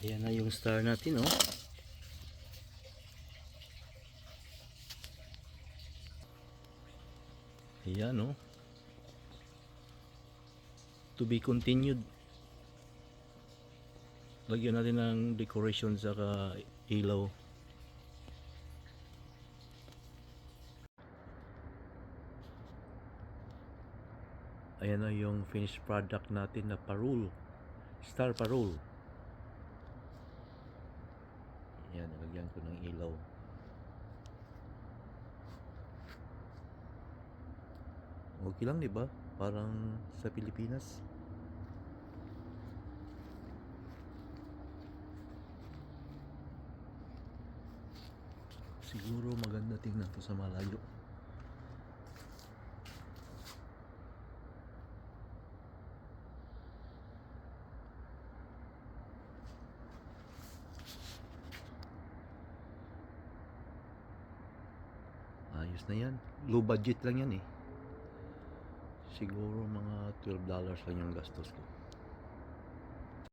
Ayan na yung star natin, oh. Ayan, oh. To be continued. Lagyan natin ng decoration sa ilaw. Ayan na yung finished product natin na parul. Star parul. Ayan, nalagyan ko ng ilaw. Okay lang, di ba? Parang sa Pilipinas. Siguro maganda tingnan to sa malayo. Ayos na yan. Low budget lang yan eh. Siguro mga $12 lang yung gastos ko.